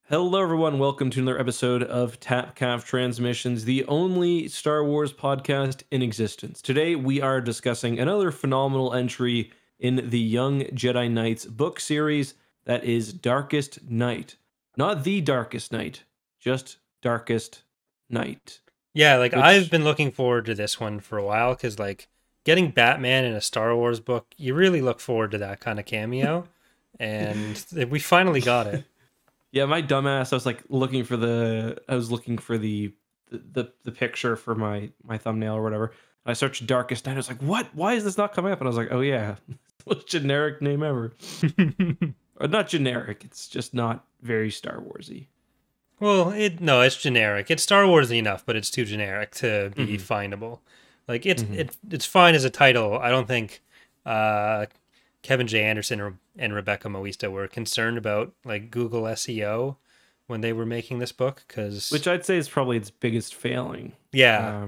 Hello, everyone. Welcome to another episode of Tapcaf Transmissions, the only Star Wars podcast in existence. Today, we are discussing another phenomenal entry in the Young Jedi Knights book series that is Darkest Night. Not the Darkest Night, just Darkest Night. Yeah, I've been looking forward to this one for a while because, getting Batman in a Star Wars book, you really look forward to that kind of cameo. And we finally got it. Yeah, my dumbass. I was looking for the picture for my thumbnail or whatever. I searched Darkest Night. I was like, what? Why is this not coming up? And I was like, oh yeah, it's the most generic name ever. Or not generic. It's just not very Star Warsy. Well, it's generic. It's Star Warsy enough, but it's too generic to be findable. It's fine as a title. I don't think Kevin J. Anderson and Rebecca Moista were concerned about Google SEO when they were making this book, which I'd say is probably its biggest failing. Yeah,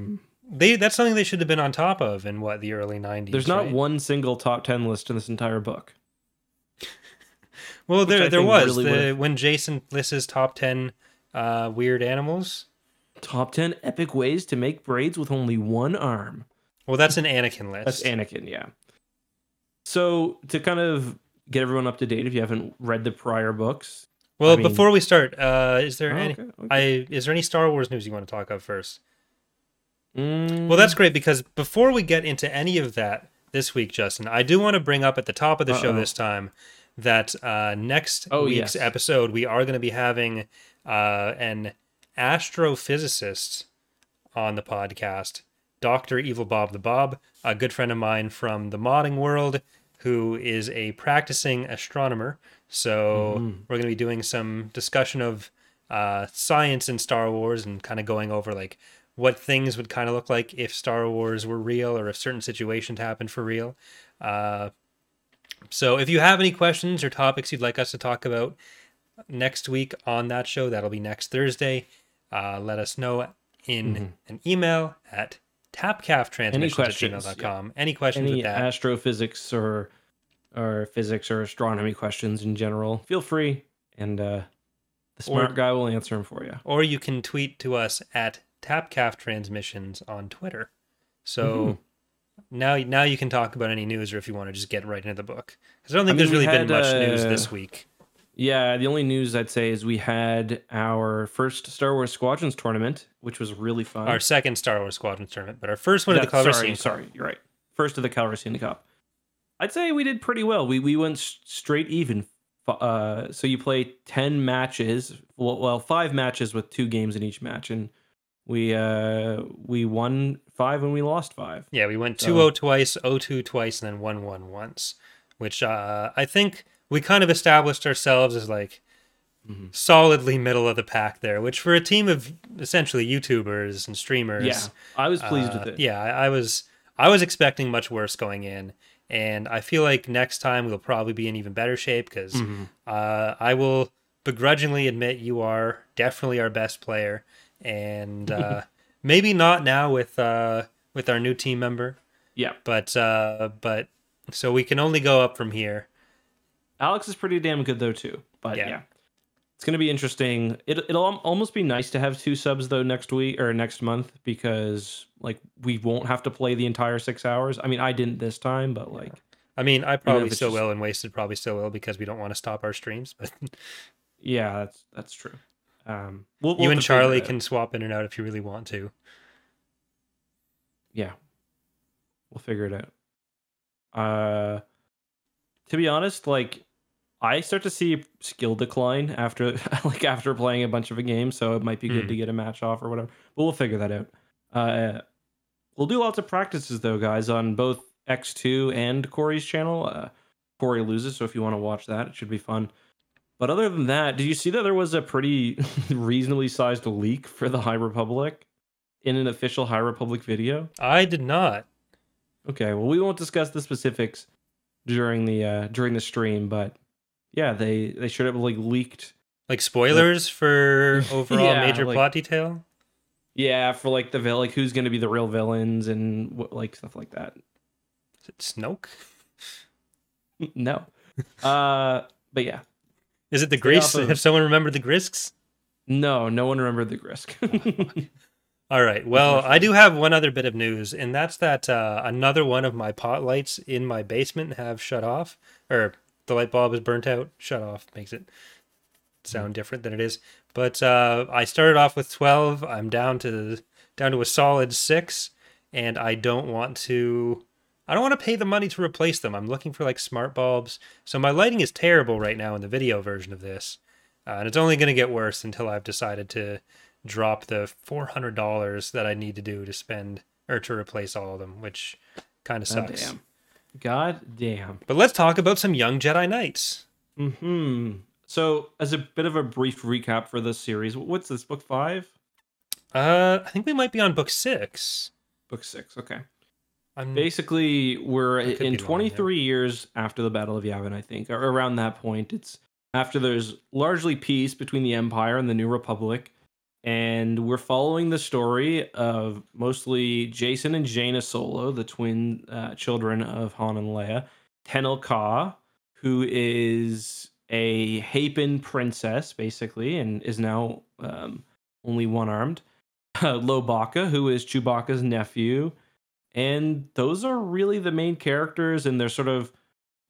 that's something they should have been on top of in the early 90s. There's not one single top 10 list in this entire book. Well, there was when Jason lists his top 10 weird animals. Top 10 epic ways to make braids with only one arm. Well, that's an Anakin list. That's Anakin, yeah. So to kind of get everyone up to date, if you haven't read the prior books. Well, before we start, is there any Star Wars news you want to talk of first? Well, that's great, because before we get into any of that this week, Justin, I do want to bring up at the top of the show this time that next week's episode, we are going to be having an astrophysicist on the podcast, Dr. Evil Bob the Bob, a good friend of mine from the modding world, who is a practicing astronomer. So we're going to be doing some discussion of science in Star Wars and kind of going over what things would kind of look like if Star Wars were real or if certain situations happened for real. So if you have any questions or topics you'd like us to talk about next week on that show, that'll be next Thursday. Let us know in an email at tapcaftransmissions@gmail.com. Any questions with that? Astrophysics or physics or astronomy questions in general, feel free, and the smart guy will answer them for you. Or you can tweet to us at tapcaftransmissions on Twitter. So now you can talk about any news, or if you want to just get right into the book, because I don't think there's really been much news this week. Yeah, the only news I'd say is we had our first Star Wars Squadrons tournament, which was really fun. Our second Star Wars Squadrons tournament, but our first one of the Calrissian Cup. Sorry, you're right. First of the Calrissian Cup. I'd say we did pretty well. We went straight even. So you play 10 matches, 5 matches with 2 games in each match, and we won 5 and we lost 5. Yeah, we went 2-0 twice, 0-2 twice, and then 1-1 once, which I think we kind of established ourselves as solidly middle of the pack there, which for a team of essentially YouTubers and streamers. Yeah, I was pleased with it. Yeah, I was expecting much worse going in, and I feel like next time we'll probably be in even better shape, because I will begrudgingly admit you are definitely our best player, and maybe not now with our new team member. Yeah, but so we can only go up from here. Alex is pretty damn good though too, but yeah. It's going to be interesting. It'll almost be nice to have 2 subs though next week or next month, because we won't have to play the entire 6 hours. I mean, I didn't this time, but I probably still will, and Wasted probably still will, because we don't want to stop our streams. But yeah, that's true. You and Charlie can swap in and out if you really want to. Yeah, we'll figure it out. To be honest, I start to see skill decline after playing a bunch of a game, so it might be good to get a match off or whatever. But we'll figure that out. We'll do lots of practices though, guys, on both X2 and Corey's channel. Corey loses, so if you want to watch that, it should be fun. But other than that, did you see that there was a pretty reasonably sized leak for the High Republic in an official High Republic video? I did not. Okay, well, we won't discuss the specifics during the stream, but yeah, they should have leaked spoilers for overall major plot detail. Yeah, for the who's going to be the real villains and stuff like that. Is it Snoke? No. But yeah, Is it the Stay off Grease? of... Have someone remembered the Grisks? No one remembered the Grisk. All right. Well, I do have one other bit of news, and that's that another one of my pot lights in my basement have shut off, or the light bulb is burnt out. Shut off makes it sound different than it is. But I started off with 12. I'm down to a solid 6, and I don't want to pay the money to replace them. I'm looking for like smart bulbs. So my lighting is terrible right now in the video version of this, and it's only going to get worse until I've decided to drop the $400 that I need to do to spend or to replace all of them, which kind of sucks. God damn. But let's talk about some Young Jedi Knights. So, as a bit of a brief recap for this series, what's this, book 5? I think we might be on book 6. Book 6, okay. Basically, we're in 23 years after the Battle of Yavin, I think, or around that point. It's after there's largely peace between the Empire and the New Republic. And we're following the story of mostly Jason and Jaina Solo, the twin children of Han and Leia. Tenel Ka, who is a Hapan princess, basically, and is now only one-armed. Lobaka, who is Chewbacca's nephew. And those are really the main characters, and they're sort of...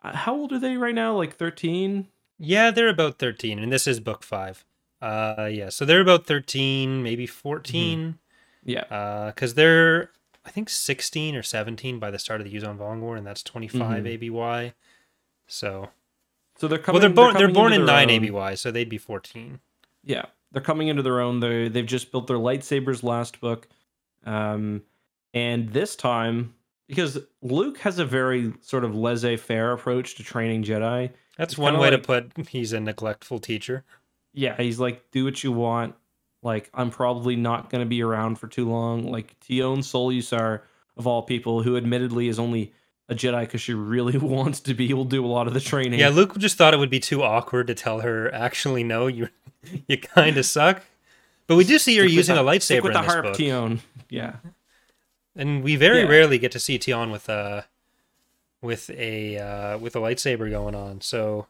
how old are they right now? Like 13? Yeah, they're about 13, and this is book 5. So they're about 13, maybe 14. Yeah. Because they're, I think, 16 or 17 by the start of the Yuuzhan Vong War, and that's 25 ABY. So they're coming. Well, they're born in 9 ABY, so they'd be 14. Yeah, they're coming into their own. They've just built their lightsabers last book, and this time, because Luke has a very sort of laissez-faire approach to training Jedi. That's one way to put he's a neglectful teacher. Yeah, he's like, do what you want. Like, I'm probably not going to be around for too long. Like, Tion Solusar, of all people, who admittedly is only a Jedi because she really wants to be, will do a lot of the training. Yeah, Luke just thought it would be too awkward to tell her, actually, no, you kind of suck. But we do see her using a lightsaber in this book. Tion. Yeah. And we very rarely get to see Tion with a lightsaber going on, so...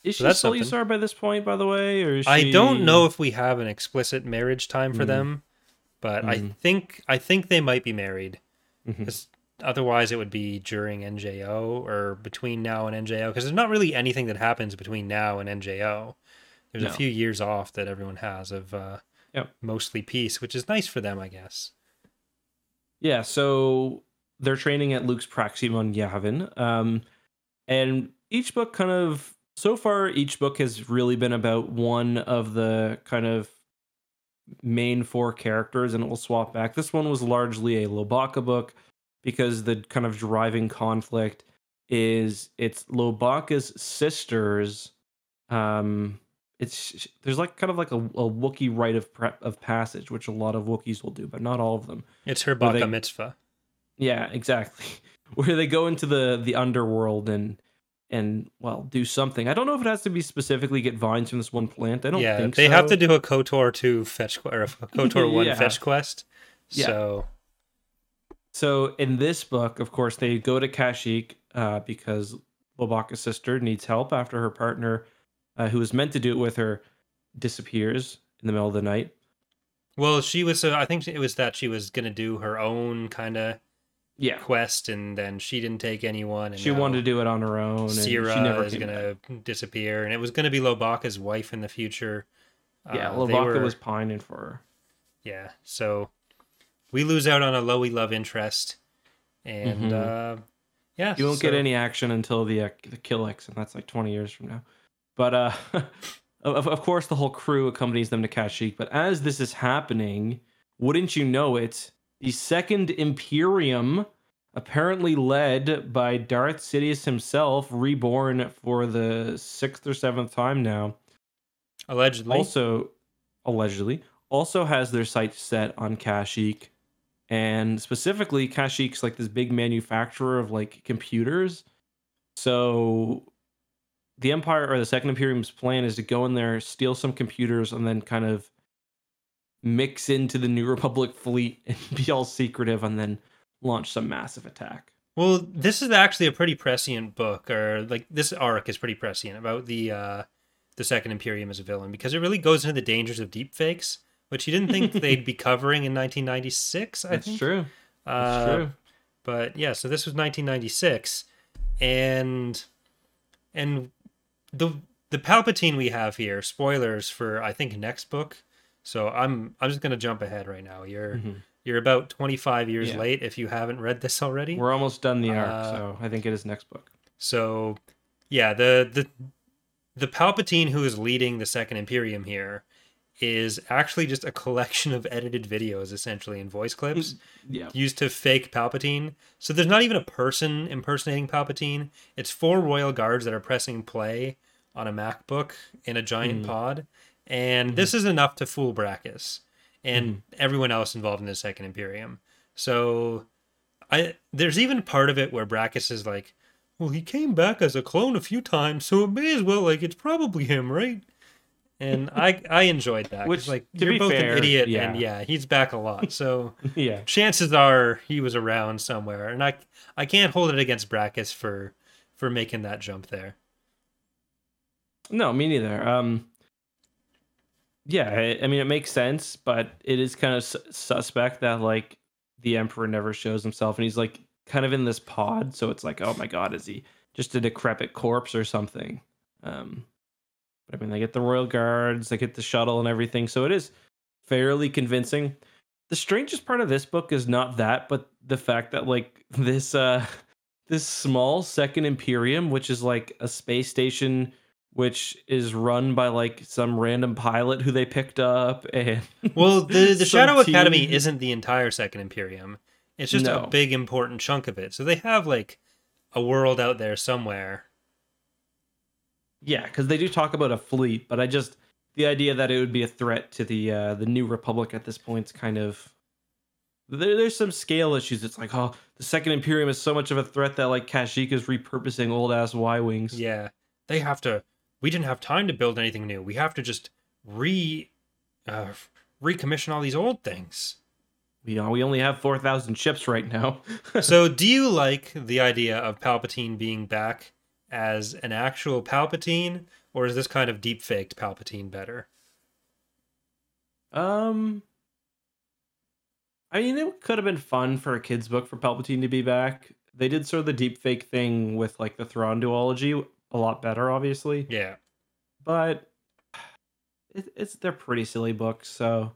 Is she Solusar by this point, by the way, or is she... I don't know if we have an explicit marriage time for them, but I think they might be married. Because otherwise, it would be during NJO or between now and NJO. Because there's not really anything that happens between now and NJO. There's a few years off that everyone has of mostly peace, which is nice for them, I guess. Yeah, so they're training at Luke's Praxeum on Yavin, and each book kind of... So far, each book has really been about one of the kind of main 4 characters, and it will swap back. This one was largely a Lobaka book because the kind of driving conflict is it's Lobaka's sisters. There's like kind of like a Wookiee rite of passage, which a lot of Wookiees will do, but not all of them. It's her Baka mitzvah. Yeah, exactly. Where they go into the underworld and well, do something. I don't know if it has to be specifically get vines from this one plant. I don't think so. They have to do a KOTOR 2 fetch or a KOTOR 1 fetch quest. So in this book, of course, they go to Kashyyyk because Lobaka's sister needs help after her partner, who was meant to do it with her, disappears in the middle of the night. Well, she was. I think it was that she was going to do her own kind of quest, and then she didn't take anyone. And she wanted to do it on her own. Sierra and she never is going to disappear, and it was going to be Lobaka's wife in the future. Yeah, Lobaka was pining for her. Yeah, so we lose out on a Lowy love interest, and you won't get any action until the Killix, and that's like 20 years from now. But of course, the whole crew accompanies them to Kashyyyk. But as this is happening, wouldn't you know it? The Second Imperium, apparently led by Darth Sidious himself, reborn for the 6th or 7th time now. Allegedly, also has their sights set on Kashyyyk. And specifically, Kashyyyk's like this big manufacturer of like computers. So the Empire, or the Second Imperium's plan, is to go in there, steal some computers, and then kind of mix into the New Republic fleet and be all secretive, and then launch some massive attack. Well, this is actually a pretty prescient book, or like this arc is pretty prescient about the the Second Imperium as a villain, because it really goes into the dangers of deepfakes, which you didn't think they'd be covering in 1996, I think. That's true. That's true. But yeah, so this was 1996, and the Palpatine we have here, spoilers for I think next book. So I'm just gonna jump ahead right now. You're about 25 years late if you haven't read this already. We're almost done the arc, so I think it is next book. So yeah, the Palpatine who is leading the Second Imperium here is actually just a collection of edited videos, essentially, and voice clips used to fake Palpatine. So there's not even a person impersonating Palpatine. It's 4 royal guards that are pressing play on a MacBook in a giant pod. And this is enough to fool Brachus and everyone else involved in the Second Imperium. So there's even part of it where Brachus is like, well, he came back as a clone a few times, so it may as well, like, it's probably him, right? And I enjoyed that. Which, like, to you're be both fair, an idiot, and he's back a lot. So yeah, chances are he was around somewhere. And I can't hold it against Brachus for making that jump there. No, me neither. Yeah, I mean, it makes sense, but it is kind of suspect that, like, the Emperor never shows himself, and he's, like, kind of in this pod, so it's like, oh my god, is he just a decrepit corpse or something? But I mean, they get the royal guards, they get the shuttle and everything, so it is fairly convincing. The strangest part of this book is not that, but the fact that, like, this small Second Imperium, which is like a space station which is run by like some random pilot who they picked up, and well, the Shadow Academy isn't the entire Second Imperium. It's just a big important chunk of it. So they have like a world out there somewhere. Yeah, because they do talk about a fleet, but the idea that it would be a threat to the New Republic at this point is kind of there's some scale issues. It's like, oh, the Second Imperium is so much of a threat that like Kashyyyk is repurposing old ass Y-wings. Yeah, they have to. We didn't have time to build anything new. We have to just recommission all these old things. We only have 4,000 ships right now. So do you like the idea of Palpatine being back as an actual Palpatine, or is this kind of deep-faked Palpatine better? I mean, it could have been fun for a kid's book for Palpatine to be back. They did sort of the deepfake thing with like the Thrawn duology a lot better, obviously. Yeah. But they're pretty silly books, so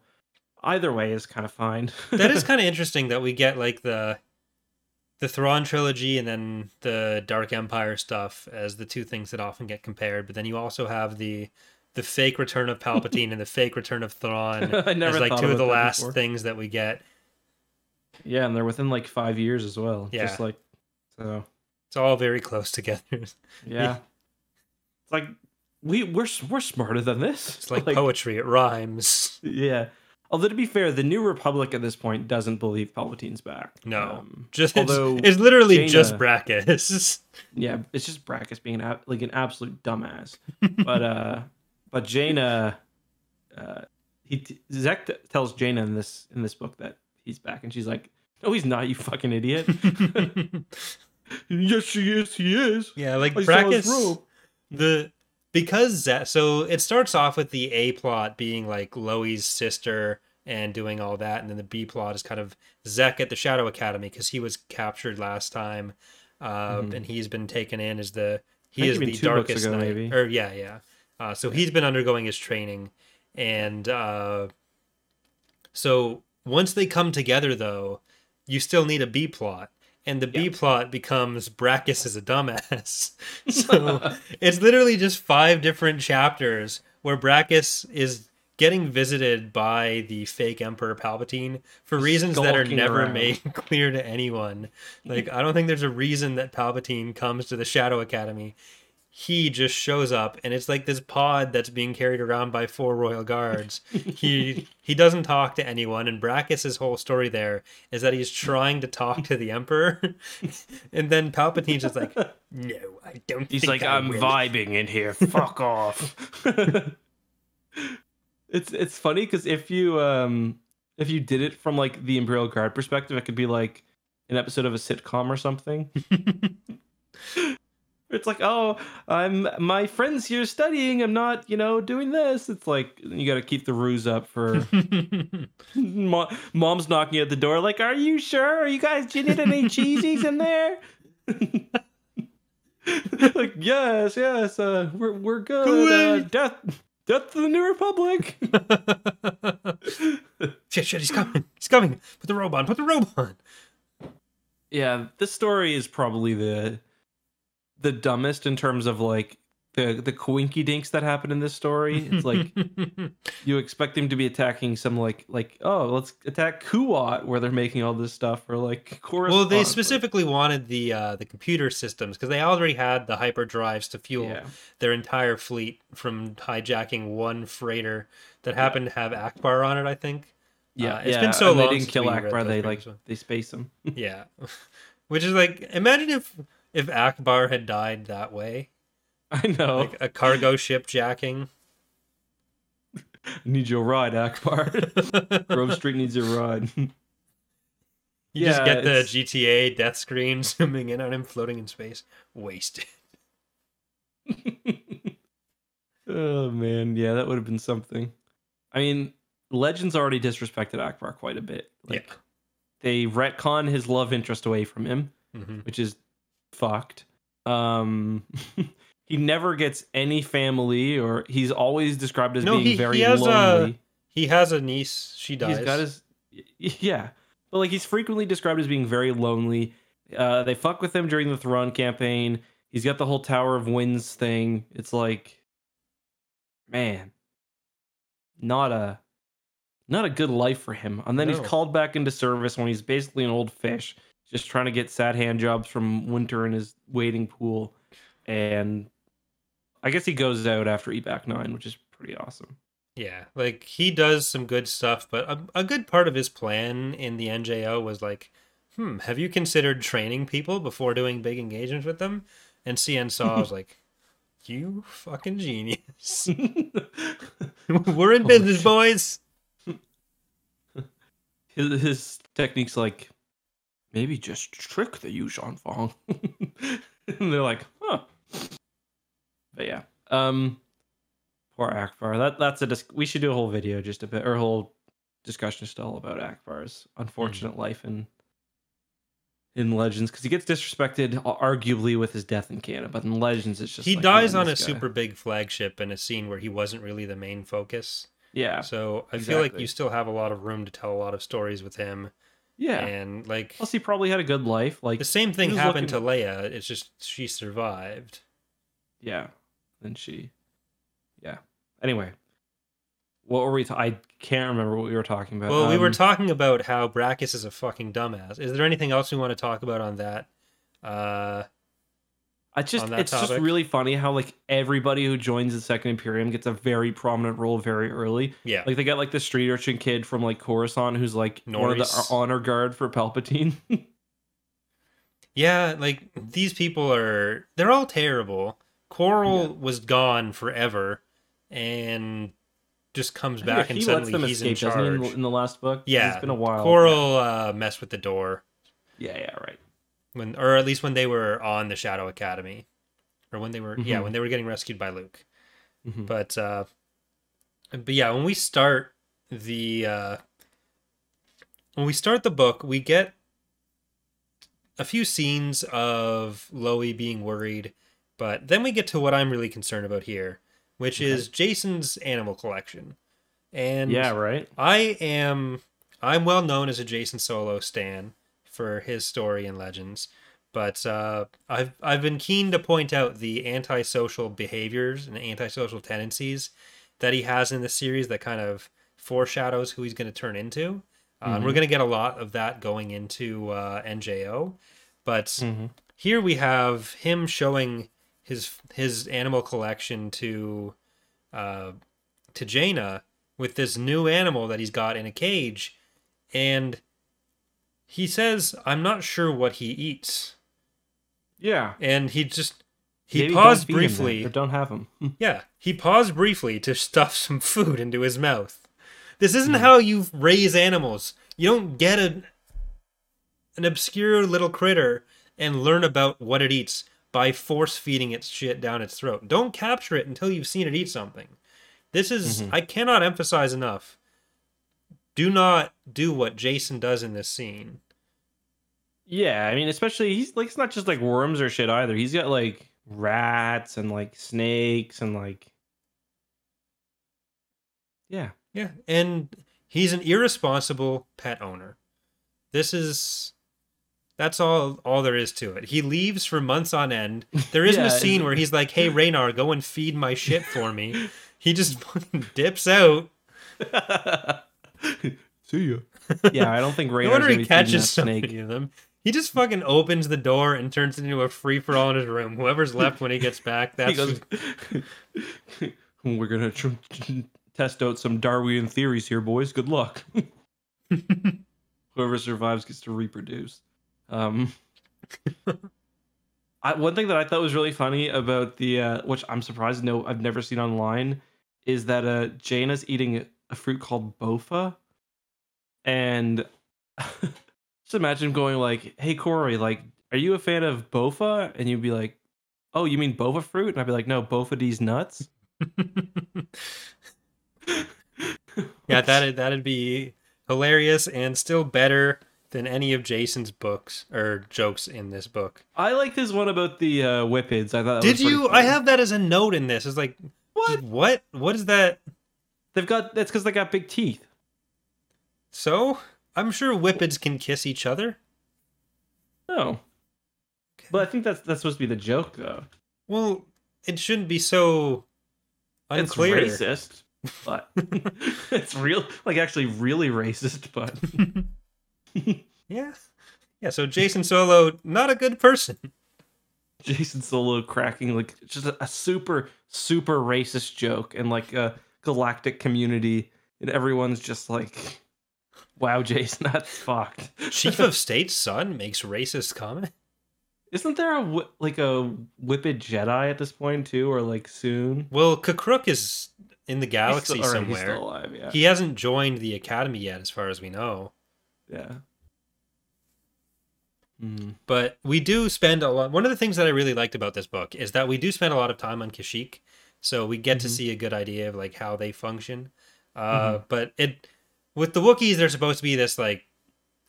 either way is kind of fine. That is kind of interesting that we get like the Thrawn trilogy and then the Dark Empire stuff as the two things that often get compared, but then you also have the fake return of Palpatine and the fake return of Thrawn as like two of the last things that we get. Yeah, and they're within like 5 years as well. Yeah. Just like, so it's all very close together. Yeah. It's like we're smarter than this. It's like poetry, it rhymes. Yeah. Although to be fair, the New Republic at this point doesn't believe Palpatine's back. No. It's literally Jaina, just Brachus. Yeah, it's just Brachus being like an absolute dumbass. But Jaina Zek tells Jaina in this book that he's back, and she's like, "No, he's not, you fucking idiot." Yes, she is. He is. Yeah, like Brachus. So it starts off with the A plot being like Loi's sister and doing all that, and then the B plot is kind of Zek at the Shadow Academy because he was captured last time, and he's been taken in as the darkest knight. Maybe. Or yeah. So he's been undergoing his training, and so once they come together, though, you still need a B plot. And the B plot becomes Brachus is a dumbass. So it's literally just 5 different chapters where Brachus is getting visited by the fake Emperor Palpatine for reasons that are never made clear to anyone. Like, I don't think there's a reason that Palpatine comes to the Shadow Academy. He just shows up, and it's like this pod that's being carried around by 4 royal guards. He doesn't talk to anyone, and Brachus' whole story there is that he's trying to talk to the Emperor, and then Palpatine's just like, "No, I don't." He's like, "I'm vibing in here. Fuck off." It's funny because if you did it from like the Imperial Guard perspective, it could be like an episode of a sitcom or something. It's like, oh, my friend's here studying. I'm not, doing this. It's like you got to keep the ruse up for mom's knocking at the door. Like, are you sure? Are you guys? Do you need any cheesies in there? Like, yes. We're good. Death to the New Republic. Shit, he's coming. He's coming. Put the robe on. Yeah, this story is probably the dumbest in terms of like the coinky dinks that happen in this story. It's like you expect him to be attacking some like oh, let's attack Kuwait where they're making all this stuff, or like Coruscant. Well, they specifically wanted the computer systems because they already had the hyperdrives to fuel their entire fleet from hijacking one freighter that happened to have Akbar on it, I think. Yeah, it's been so long. They didn't kill Akbar. They space him. Yeah, which is like, imagine if Akbar had died that way. I know, like a cargo ship jacking. Need your ride, Akbar. Grove Street needs your ride. You just get the GTA death screen zooming in on him floating in space. Wasted. Oh man, yeah, that would have been something. I mean, Legends already disrespected Akbar quite a bit. Like, they retcon his love interest away from him, which is fucked. He never gets any family, or he's always described as being very lonely. He has a niece. She dies. He's got his... Yeah. But like, he's frequently described as being very lonely. They fuck with him during the Thrawn campaign. He's got the whole Tower of Winds thing. It's like, man, not a good life for him. And then he's called back into service when he's basically an old fish, just trying to get sad hand jobs from Winter in his wading pool. And I guess he goes out after EBAC 9, which is pretty awesome. Yeah, like, he does some good stuff, but a good part of his plan in the NJO was like, have you considered training people before doing big engagements with them? And CN Saw was like, you fucking genius. We're in business, boys. His technique's like, maybe just trick the Yuuzhan Vong. And they're like, huh. But yeah, poor Akbar. We should do a whole video or a whole discussion still about Akbar's unfortunate life in Legends, because he gets disrespected arguably with his death in canon, but in Legends it's just he dies on a super big flagship in a scene where he wasn't really the main focus. Yeah. So I feel like you still have a lot of room to tell a lot of stories with him. Yeah. And like, plus he probably had a good life. Like, the same thing happened to Leia. It's just she survived. Yeah. And anyway, what were we I can't remember what we were talking about. Well, we were talking about how Brachus is a fucking dumbass. Is there anything else we want to talk about on that? It's just really funny how like everybody who joins the Second Imperium gets a very prominent role very early. Yeah, like they get like the street urchin kid from like Coruscant who's like one of the honor guard for Palpatine. Yeah, like, these people they're all terrible. Coral was gone forever, and just comes back and suddenly he's in charge. In the last book? Yeah, it's been a while. Coral messed with the door. Yeah, right. Or at least when they were on the Shadow Academy, or when they were when they were getting rescued by Luke. But yeah, when we start the book, we get a few scenes of Loie being worried, but then we get to what I'm really concerned about here, which is Jason's animal collection. And yeah, right. I'm well known as a Jason Solo stan for his story in Legends, but I've been keen to point out the antisocial behaviors and antisocial tendencies that he has in the series that kind of foreshadows who he's going to turn into. And we're going to get a lot of that going into NJO, but here we have him showing his animal collection to Jaina with this new animal that he's got in a cage, and he says, "I'm not sure what he eats." Yeah, and he paused briefly. Or don't have him. Yeah, he paused briefly to stuff some food into his mouth. This isn't how you raise animals. You don't get an obscure little critter and learn about what it eats. by force feeding its shit down its throat. Don't capture it until you've seen it eat something. This is, I cannot emphasize enough. Do not do what Jason does in this scene. Yeah, I mean, especially he's like, it's not just like worms or shit either. He's got like rats and like snakes and like, yeah, and he's an irresponsible pet owner. That's all there is to it. He leaves for months on end. There isn't a scene where he's like, "Hey, Raynar, go and feed my shit for me." He just fucking dips out. See ya. Yeah, I don't think Raynar's no wonder he catches so many of them. He just fucking opens the door and turns it into a free-for-all in his room. Whoever's left when he gets back, that's... He goes, we're going to test out some Darwinian theories here, boys. Good luck. Whoever survives gets to reproduce. One thing that I thought was really funny about the, which I'm surprised I've never seen online, is that Jaina's eating a fruit called bofa. And... just imagine going like, "Hey Corey, like, are you a fan of bofa?" And you'd be like, "Oh, you mean bofa fruit?" And I'd be like, "No, bofa these nuts." Yeah, that'd be hilarious and still better than any of Jason's books or jokes in this book. I like this one about the whippids. I thought. Did you? I have that as a note in this. It's like, what? What is that? That's because they got big teeth. So. I'm sure whippids can kiss each other. No. Okay. But I think that's supposed to be the joke, though. Well, it shouldn't be so unclear. It's racist, but it's real, like actually really racist, but... Yeah. Yeah, so Jason Solo, not a good person. Jason Solo cracking, like, just a super, super racist joke in, like, a galactic community, and everyone's just like... Wow, Jason, that's fucked. Chief of State's son makes racist comment. Isn't there a whipped Jedi at this point too, or like soon? Well, Kakruk is in the galaxy somewhere. He's still alive, yeah. He hasn't joined the academy yet, as far as we know. Yeah. But we do spend a lot. One of the things that I really liked about this book is that we do spend a lot of time on Kashyyyk, so we get to see a good idea of like how they function. But with the Wookiees, they're supposed to be this like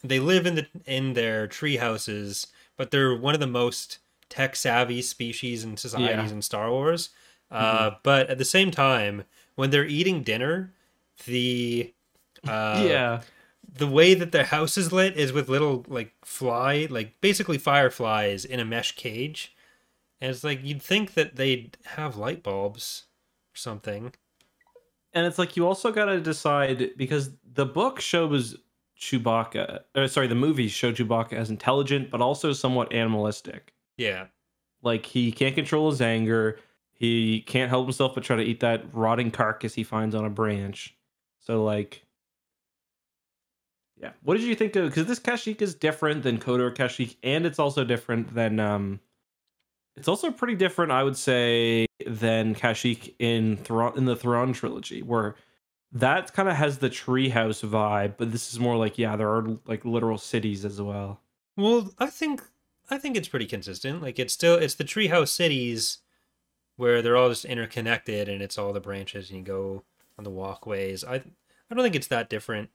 they live in their tree houses, but they're one of the most tech savvy species and societies in Star Wars. But at the same time, when they're eating dinner, the way that their house is lit is with little basically fireflies in a mesh cage, and it's like you'd think that they'd have light bulbs or something. And it's like you also got to decide, because the book shows Chewbacca, the movies show Chewbacca as intelligent, but also somewhat animalistic. Yeah. Like, he can't control his anger. He can't help himself but try to eat that rotting carcass he finds on a branch. So, like, yeah. What did you think of, because this Kashyyyk is different than KOTOR Kashyyyk, and it's also different than, it's also pretty different, I would say, than Kashyyyk in the Thrawn trilogy, where that kind of has the treehouse vibe, but this is more like, there are like literal cities as well. Well, I think it's pretty consistent. Like it's the treehouse cities where they're all just interconnected, and it's all the branches, and you go on the walkways. I don't think it's that different.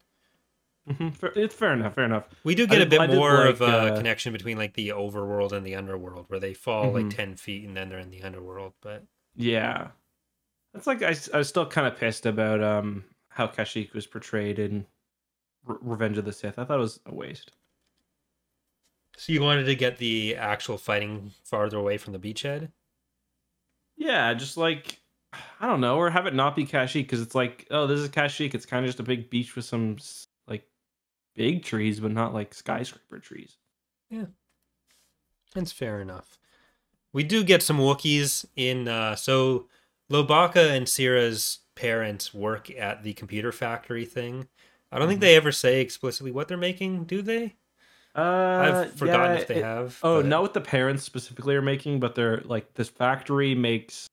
It's fair enough. We do get a bit more of a connection between like the overworld and the underworld, where they fall like 10 feet and then they're in the underworld. But yeah, that's like I was still kind of pissed about how Kashyyyk was portrayed in Revenge of the Sith. I thought it was a waste. So you wanted to get the actual fighting farther away from the beachhead? Yeah, just like, I don't know, or have it not be Kashyyyk, because it's like, oh, this is Kashyyyk. It's kind of just a big beach with some like big trees, but not like skyscraper trees. Yeah, that's fair enough. We do get some Wookiees in. So Lobaka and Sira's parents work at the computer factory thing. I don't think they ever say explicitly what they're making, do they? I've forgotten if they have. Oh, not what the parents specifically are making, but they're like, this factory makes,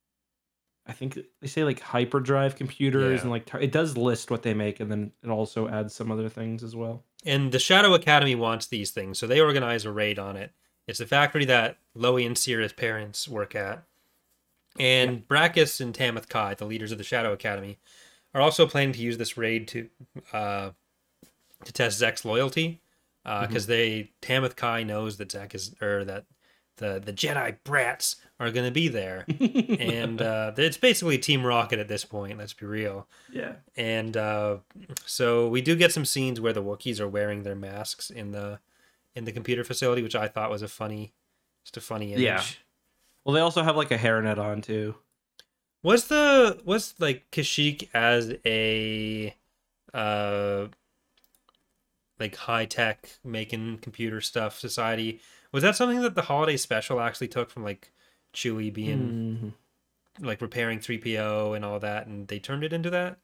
I think they say like hyperdrive computers, and like it does list what they make, and then it also adds some other things as well. And the Shadow Academy wants these things, so they organize a raid on it. It's the factory that Loey and Sierra's parents work at. And Brachus and Tamith Kai, the leaders of the Shadow Academy, are also planning to use this raid to test Zek's loyalty, because Tamith Kai knows that Zek is, or that the Jedi brats are going to be there, and it's basically Team Rocket at this point. Let's be real. Yeah. And so we do get some scenes where the Wookiees are wearing their masks in the computer facility, which I thought was a funny image. Yeah. Well, they also have like a hairnet on too. Was like Kashyyyk as a like high tech making computer stuff society? Was that something that the holiday special actually took from like Chewie being like repairing 3PO and all that, and they turned it into that?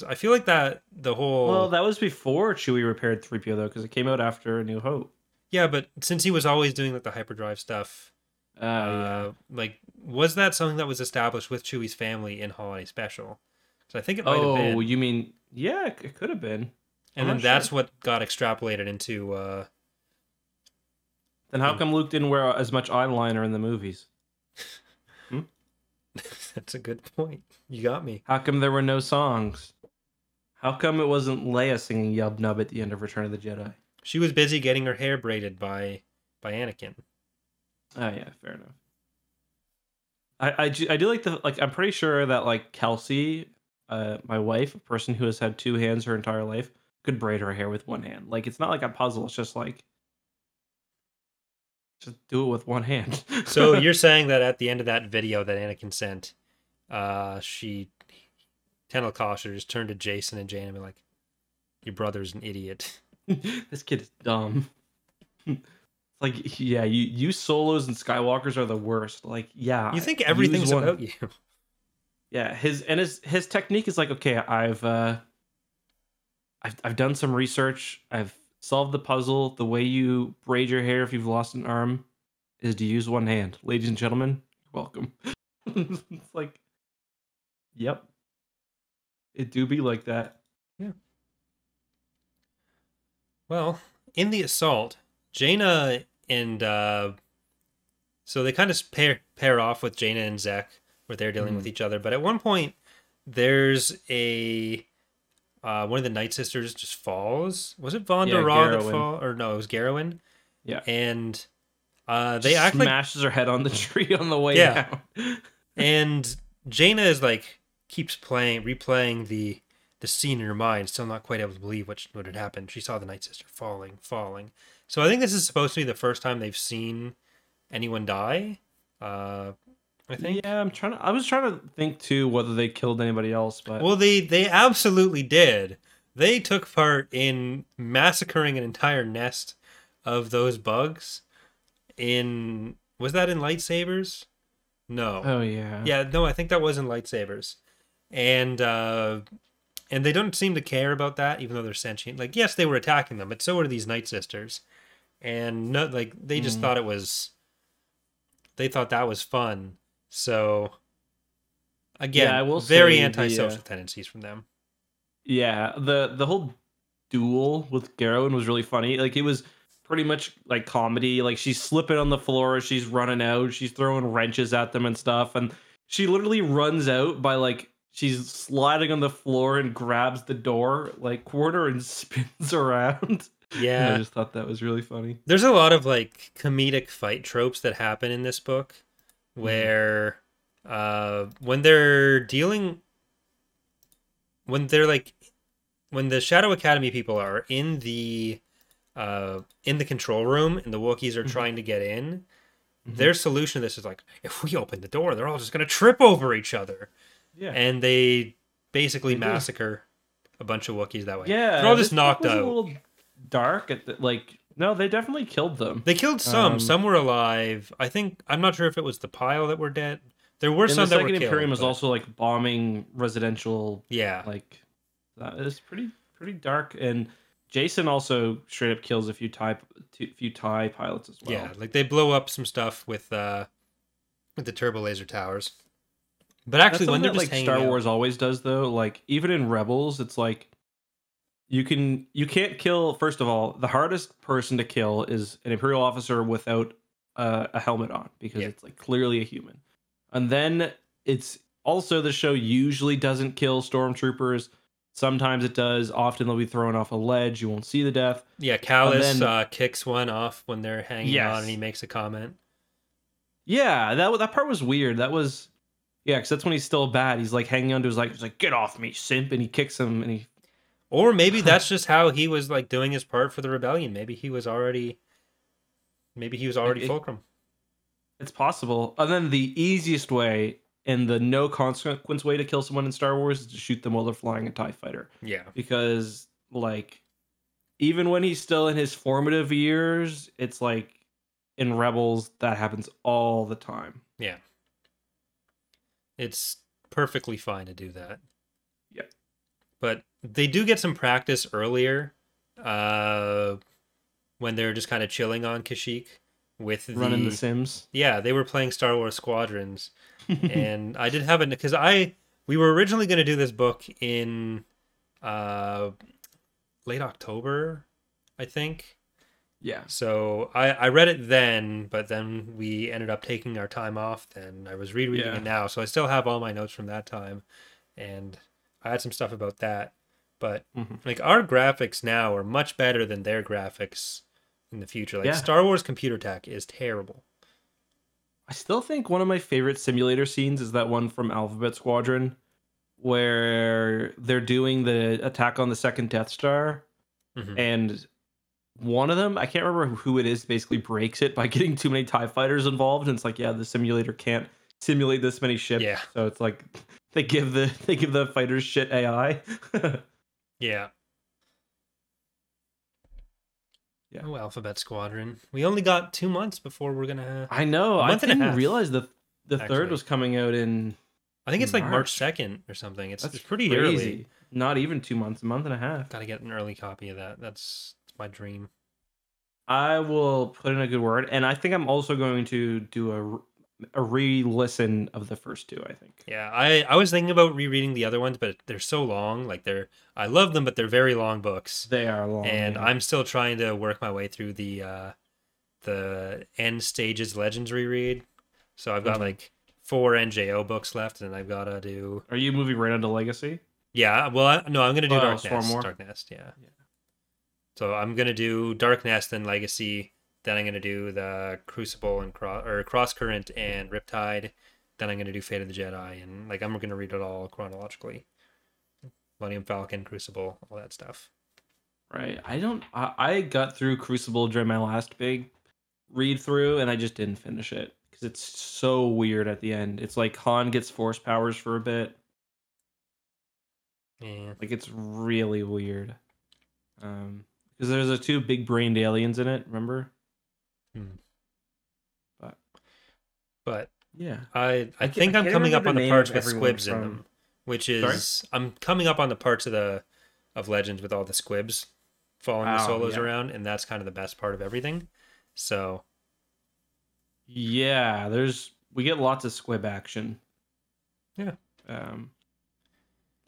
I feel like that the whole... Well, that was before Chewie repaired 3PO though, because it came out after A New Hope. Yeah, but since he was always doing like the hyperdrive stuff, like was that something that was established with Chewie's family in holiday special? So I think it might have been. Oh, you mean it could have been. And then that's what got extrapolated into. Then how come Luke didn't wear as much eyeliner in the movies? That's a good point. You got me. How come there were no songs? How come it wasn't Leia singing Yub Nub at the end of Return of the Jedi? She was busy getting her hair braided by Anakin. Oh yeah, fair enough. I do like I'm pretty sure that like Kelsey, my wife, a person who has had two hands her entire life, could braid her hair with one hand. Like it's not like a puzzle. It's just like just do it with one hand. So you're saying that at the end of that video that Anakin sent, Tenel Kasha just turned to Jason and Jane and be like, "Your brother's an idiot." This kid is dumb. Like, yeah, you Solos and Skywalkers are the worst. Like, yeah, you think everything's about you. Yeah, his technique is like, okay, I've done some research. I've solved the puzzle. The way you braid your hair if you've lost an arm is to use one hand. Ladies and gentlemen, you're welcome. It's like, yep, it do be like that. Yeah. Well, in the assault, Jaina and so they kind of pair off with Jaina and Zek, where they're dealing with each other. But at one point, there's a one of the Night Sisters just falls. Was it Vonda Raw that fall? Or no, it was Garrowin. Yeah, and they act like smashes her head on the tree on the way down. And Jaina is like keeps replaying the scene in her mind, still not quite able to believe what had happened. She saw the Night Sister falling. So I think this is supposed to be the first time they've seen anyone die. I think. Yeah, I was trying to think too whether they killed anybody else, but well, they absolutely did. They took part in massacring an entire nest of those bugs. Was that in Lightsabers? No. Oh yeah. Yeah, no, I think that was in Lightsabers, and they don't seem to care about that, even though they're sentient. Like, yes, they were attacking them, but so were these Night Sisters. And no, like they just thought they thought that was fun. So again, I will very antisocial tendencies from them. Yeah, the whole duel with Garrowin was really funny. Like it was pretty much like comedy. Like she's slipping on the floor, she's running out, she's throwing wrenches at them and stuff, and she literally runs out by like she's sliding on the floor and grabs the door like corner and spins around. Yeah. And I just thought that was really funny. There's a lot of like comedic fight tropes that happen in this book where when the Shadow Academy people are in the control room and the Wookiees are trying to get in, their solution to this is like, if we open the door, they're all just going to trip over each other. Yeah. And they basically massacre a bunch of Wookiees that way. Yeah. They're all just knocked out. A little dark no, they definitely killed them. They killed some. Some were alive. I'm not sure if it was the pile that were dead. There were some that were killed. The Second Imperium was also like bombing residential. Yeah. Like that is pretty dark. And Jason also straight up kills a few TIE pilots as well. Yeah, like they blow up some stuff with the turbo laser towers. But actually, when they're just like Star Wars always does though, like even in Rebels, it's like you can't kill. First of all, the hardest person to kill is an Imperial officer without a helmet on because it's like clearly a human. And then it's also the show usually doesn't kill stormtroopers. Sometimes it does. Often they'll be thrown off a ledge. You won't see the death. Yeah, Callus kicks one off when they're hanging on, and he makes a comment. Yeah, that part was weird. That was because that's when he's still bad. He's like hanging onto his he's like, get off me, simp, and he kicks him, and he. Or maybe that's just how he was like doing his part for the rebellion. Maybe he was already Fulcrum. It's possible. And then the easiest way and the no consequence way to kill someone in Star Wars is to shoot them while they're flying a TIE fighter. Yeah. Because like even when he's still in his formative years, it's like in Rebels that happens all the time. Yeah. It's perfectly fine to do that. Yeah. But they do get some practice earlier when they're just kind of chilling on Kashyyyk with running the Sims. Yeah, they were playing Star Wars Squadrons. And I did have it because we were originally going to do this book in late October, I think. Yeah. So I read it then, but then we ended up taking our time off. And I was rereading it now, so I still have all my notes from that time, and I had some stuff about that. But like our graphics now are much better than their graphics in the future. Like Star Wars computer tech is terrible. I still think one of my favorite simulator scenes is that one from Alphabet Squadron where they're doing the attack on the second Death Star, and one of them, I can't remember who it is, basically breaks it by getting too many TIE fighters involved, and it's like, the simulator can't simulate this many ships. Yeah. So it's like they give the fighters shit AI. Yeah. Yeah. Oh, Alphabet Squadron. We only got 2 months before we're gonna. I know. I didn't realize the third was coming out in. I think it's like March 2nd or something. It's pretty crazy. Early. Not even 2 months, a month and a half. Gotta get an early copy of that. That's my dream. I will put in a good word, and I think I'm also going to do a re-listen of the first two. I think. Yeah, I was thinking about rereading the other ones, but they're so long. Like I love them, but they're very long books. They are long, and I'm still trying to work my way through the End Stages Legends reread. So I've got like 4 NJO books left, and I've got to do. Are you moving right onto Legacy? Yeah, well, no, I'm gonna do Dark Nest. More? Dark Nest, yeah. So I'm gonna do Dark Nest and Legacy. Then I'm gonna do the Crucible and Cross Current and Riptide. Then I'm gonna do Fate of the Jedi, and like I'm gonna read it all chronologically. Millennium Falcon, Crucible, all that stuff. Right. I got through Crucible during my last big read through, and I just didn't finish it because it's so weird at the end. It's like Han gets force powers for a bit. Yeah. Like it's really weird. Because there's the 2 big-brained aliens in it. Remember? But yeah, I think I'm coming up on the parts with squibs in them, which is I'm coming up on the parts of Legends with all the squibs following the solos around, and that's kind of the best part of everything. So yeah, we get lots of squib action. Yeah.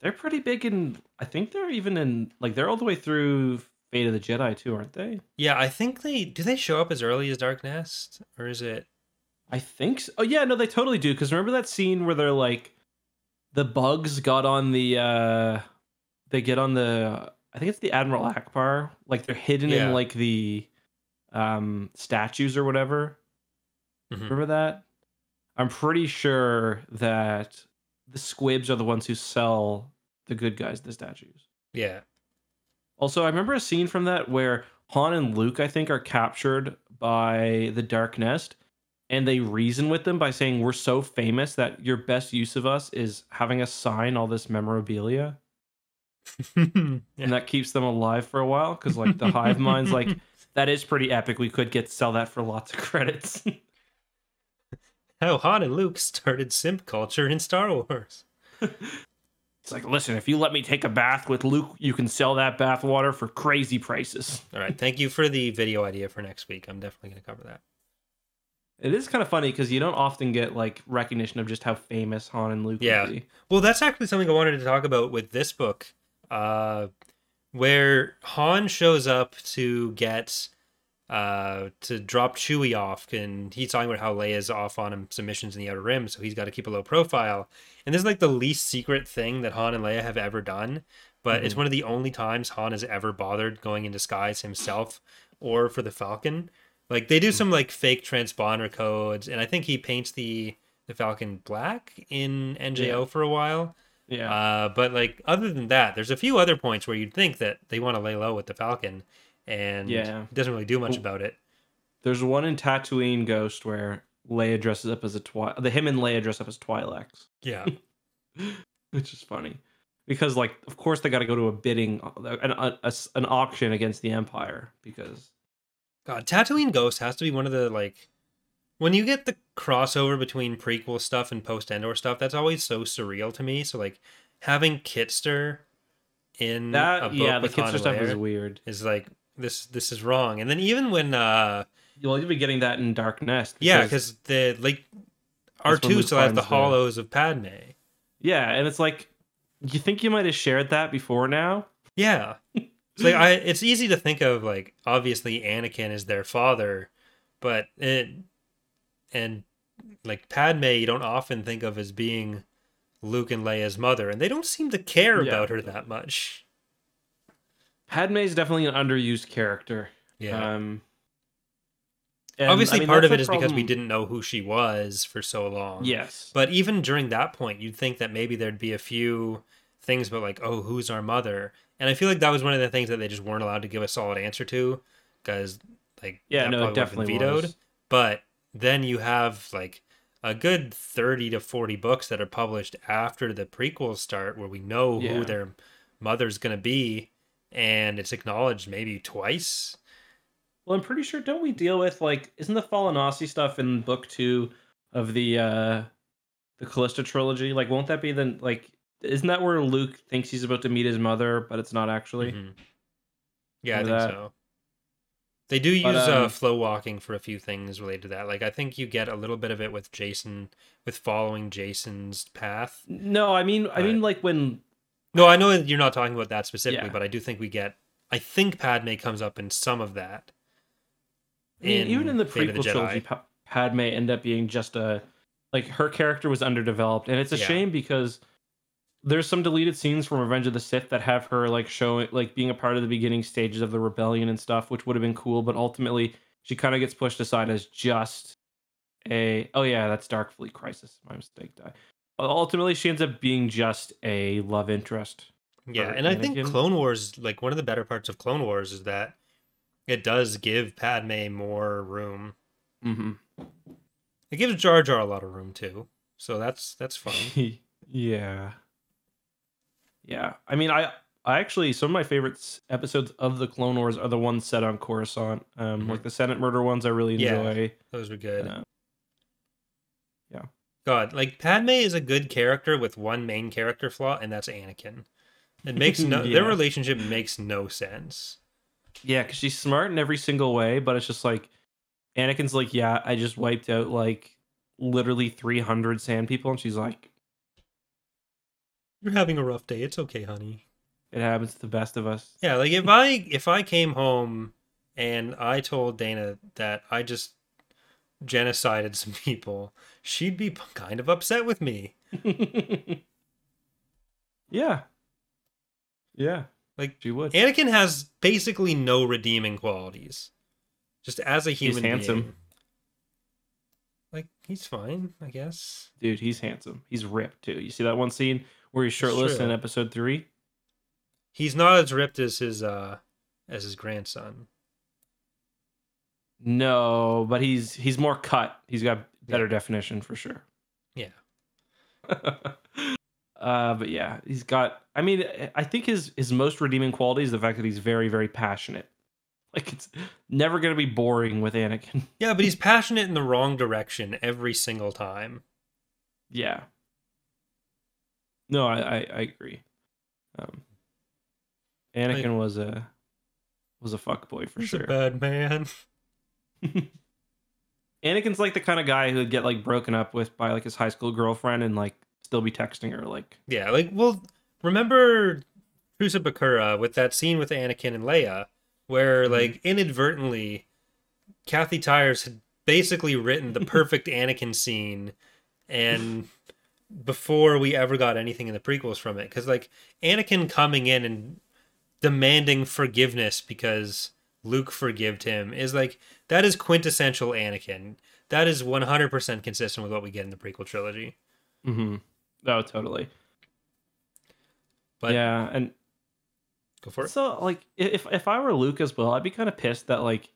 They're pretty big in. I think they're even in they're all the way through Fate of the Jedi too, aren't they? Yeah, I think they show up as early as Dark Nest, or is it? I think so. Oh yeah, no, they totally do. Because remember that scene where they're like, the bugs got on the, they get on the. I think it's the Admiral Akbar. Like they're hidden in like the, statues or whatever. Remember that? I'm pretty sure that the squibs are the ones who sell the good guys the statues. Yeah. Also, I remember a scene from that where Han and Luke, I think, are captured by the Dark Nest, and they reason with them by saying, we're so famous that your best use of us is having us sign all this memorabilia. And that keeps them alive for a while, because like the hive mind's like, that is pretty epic. We could sell that for lots of credits. How Han and Luke started simp culture in Star Wars. It's like, listen, if you let me take a bath with Luke, you can sell that bath water for crazy prices. All right. Thank you for the video idea for next week. I'm definitely going to cover that. It is kind of funny because you don't often get like recognition of just how famous Han and Luke would be. Well, that's actually something I wanted to talk about with this book, where Han shows up to get to drop Chewie off, and he's talking about how Leia's off on some missions in the Outer Rim, so he's got to keep a low profile. And this is like the least secret thing that Han and Leia have ever done, but it's one of the only times Han has ever bothered going in disguise himself or for the Falcon. Like they do some like fake transponder codes, and I think he paints the Falcon black in NJO for a while. Yeah. But like other than that, there's a few other points where you'd think that they want to lay low with the Falcon, and it doesn't really do much about it. There's one in Tatooine Ghost where Leia dresses up as him and Leia dress up as Twi'leks. Yeah. Which is funny. Because like of course they got to go to a bidding an auction against the Empire because God, Tatooine Ghost has to be one of the like when you get the crossover between prequel stuff and post-Endor stuff, that's always so surreal to me. So like having Kitster in that a book the with Kitster stuff is weird. Is like this is wrong. And then even when you'll be getting that in Dark Nest. Because the like R2 still has the hollows of Padme. Yeah, and it's like you think you might have shared that before now? Yeah. It's like it's easy to think of like obviously Anakin is their father, but and like Padme you don't often think of as being Luke and Leia's mother, and they don't seem to care about her that much. Padme is definitely an underused character. Yeah. Obviously, part of it is because we didn't know who she was for so long. Yes. But even during that point, you'd think that maybe there'd be a few things about like, oh, who's our mother? And I feel like that was one of the things that they just weren't allowed to give a solid answer to because like it definitely vetoed. Was. But then you have like a good 30 to 40 books that are published after the prequels start where we know who their mother's going to be, and it's acknowledged maybe twice. Well, I'm pretty sure, don't we deal with, like, isn't the Falanasi stuff in book 2 of the Callista trilogy? Like, won't that be then, like, isn't that where Luke thinks he's about to meet his mother, but it's not actually? Mm-hmm. Yeah, I think so. They do use flow walking for a few things related to that. Like, I think you get a little bit of it with Jason, with following Jason's path. No, I mean, like, when... No, I know you're not talking about that specifically, but I do think I think Padme comes up in some of that. Even in the prequel trilogy, Padme ended up being just her character was underdeveloped, and it's a shame because there's some deleted scenes from Revenge of the Sith that have her like showing, like being a part of the beginning stages of the rebellion and stuff, which would have been cool, but ultimately she kind of gets pushed aside as just that's Darkfleet Crisis, my mistake. Ultimately, she ends up being just a love interest. Yeah, and I think Clone Wars, like one of the better parts of Clone Wars is that it does give Padme more room. Mm-hmm. It gives Jar Jar a lot of room too, so that's fun. Yeah. I mean, I actually some of my favorite episodes of the Clone Wars are the ones set on Coruscant. Like the Senate murder ones, I really enjoy. Yeah, those were good. Yeah. God, like Padme is a good character with one main character flaw, and that's Anakin. It makes their relationship makes no sense. Yeah, because she's smart in every single way, but it's just like Anakin's like, yeah, I just wiped out like literally 300 sand people, and she's like, you're having a rough day. It's okay, honey. It happens to the best of us. Yeah, like if I came home and I told Dana that I just genocided some people, she'd be kind of upset with me. Yeah. Like, she would. Anakin has basically no redeeming qualities. Just as a human being. He's handsome. Like, he's fine, I guess. Dude, he's handsome. He's ripped, too. You see that one scene where he's shirtless in episode 3? He's not as ripped as his grandson. No, but he's more cut. He's got better definition for sure. Yeah. But yeah, he's got. I mean, I think his most redeeming quality is the fact that he's very, very passionate. Like it's never going to be boring with Anakin. Yeah, but he's passionate in the wrong direction every single time. Yeah. No, I agree. Anakin was a fuckboy for sure. He's a bad man. Anakin's like the kind of guy who'd get like broken up with by like his high school girlfriend and like still be texting her like. Yeah, like well, remember Trusa Bakura with that scene with Anakin and Leia, where like inadvertently Kathy Tyers had basically written the perfect Anakin scene, and before we ever got anything in the prequels from it, because like Anakin coming in and demanding forgiveness because Luke forgived him is like, that is quintessential Anakin. That is 100% consistent with what we get in the prequel trilogy. Mm-hmm. Oh, totally. But yeah, and go for it. So, like, if I were Luke as well, I'd be kind of pissed that like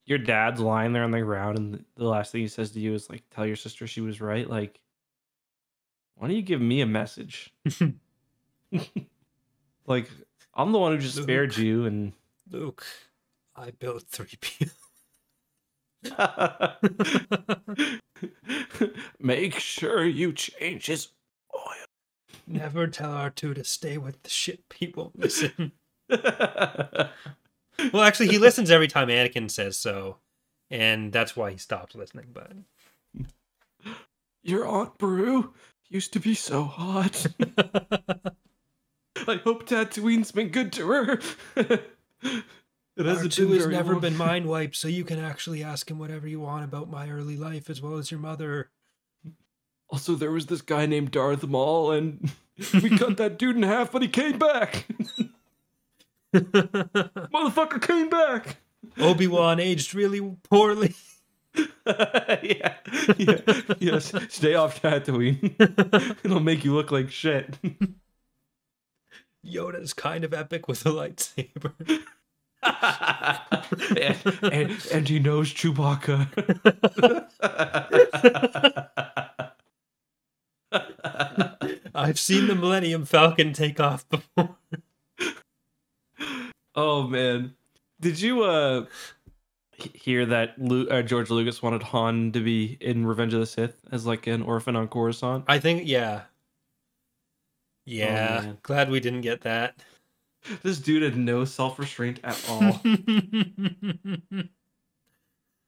your dad's lying there on the ground, and the last thing he says to you is like, "Tell your sister she was right." Like, why don't you give me a message? Like, I'm the one who just spared you, and Luke, I built 3PO. Make sure you change his oil. Never tell R2 to stay with the ship. He won't listen. Well, actually, he listens every time Anakin says so, and that's why he stopped listening. But your Aunt Beru used to be so hot. I hope Tatooine's been good to her. R2 has never been mind wiped, so you can actually ask him whatever you want about my early life as well as your mother. Also, there was this guy named Darth Maul, and we cut that dude in half, but he came back. Motherfucker came back. Obi-Wan aged really poorly. Yes. Stay off Tatooine. It'll make you look like shit. Yoda's kind of epic with a lightsaber. and he knows Chewbacca. I've seen the Millennium Falcon take off before. Oh man, did you hear that George Lucas wanted Han to be in Revenge of the Sith as like an orphan on Coruscant? I think, yeah. Oh, glad we didn't get that. This dude had no self-restraint at all.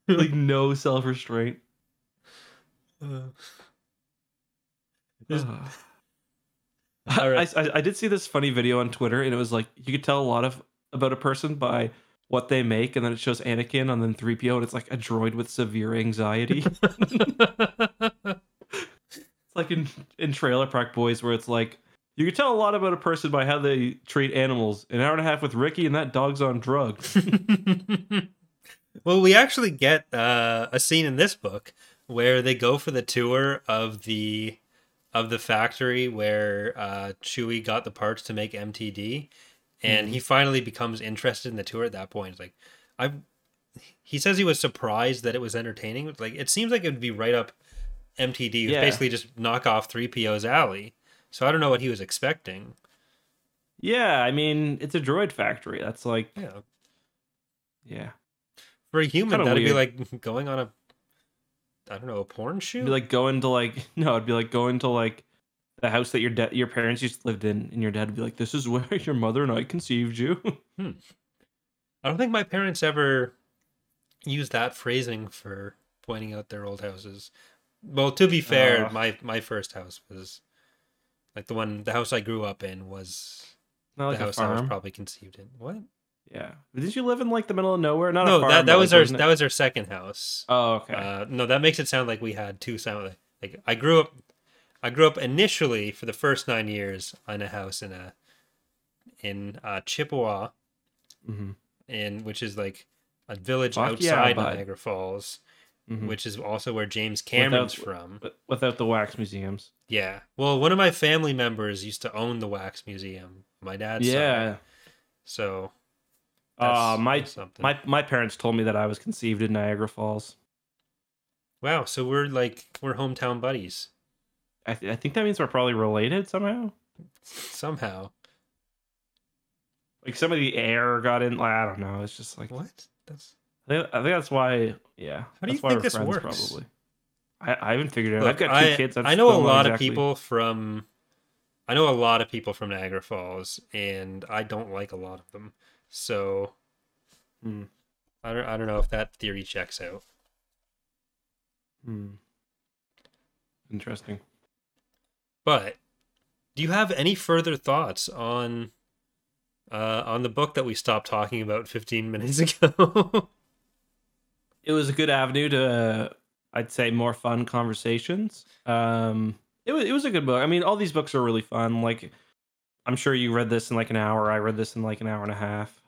Like no self-restraint. I did see this funny video on Twitter, and it was like you could tell a lot about a person by what they make, and then it shows Anakin and then 3PO, and it's like a droid with severe anxiety. It's like in Trailer Park Boys, where it's like you could tell a lot about a person by how they treat animals. An hour and a half with Ricky, and that dog's on drugs. Well, we actually get a scene in this book where they go for the tour of the factory where Chewie got the parts to make MTD, and he finally becomes interested in the tour at that point. It's like, he says he was surprised that it was entertaining. Like, it seems like it would be right up MTD. It was basically just knock off 3PO's alley. So I don't know what he was expecting. Yeah, I mean, it's a droid factory. That's like, yeah. For a human, that'd be like going on a porn shoot? It'd be like going to it'd be like going to like the house that your parents used to live in, and your dad would be like, "This is where your mother and I conceived you." I don't think my parents ever used that phrasing for pointing out their old houses. Well, to be fair, my first house was like the house I grew up in was the house I was probably conceived in. What? Yeah. Did you live in like the middle of nowhere? No, that was our second house. Oh, okay. No, that makes it sound like we had two sound. Like I grew up initially for the first 9 years in a house in Chippewa, which is like a village outside Niagara Falls, which is also where James Cameron's from. Without the wax museums. Yeah. Well, one of my family members used to own the wax museum. My dad's side. So. My parents told me that I was conceived in Niagara Falls. Wow, so we're hometown buddies. I think that means we're probably related somehow. Like some of the air got in. Like, I don't know. It's just like what? I think that's why. Yeah. How do you think this works? Probably. I haven't figured it out. Look, I've got two kids. I know a lot of people from Niagara Falls, and I don't like a lot of them. So, I don't know if that theory checks out. Interesting. But do you have any further thoughts on the book that we stopped talking about 15 minutes ago? it was a good avenue to, I'd say, more fun conversations. It was a good book. I mean, all these books are really fun. Like, I'm sure you read this in like an hour. I read this in like an hour and a half.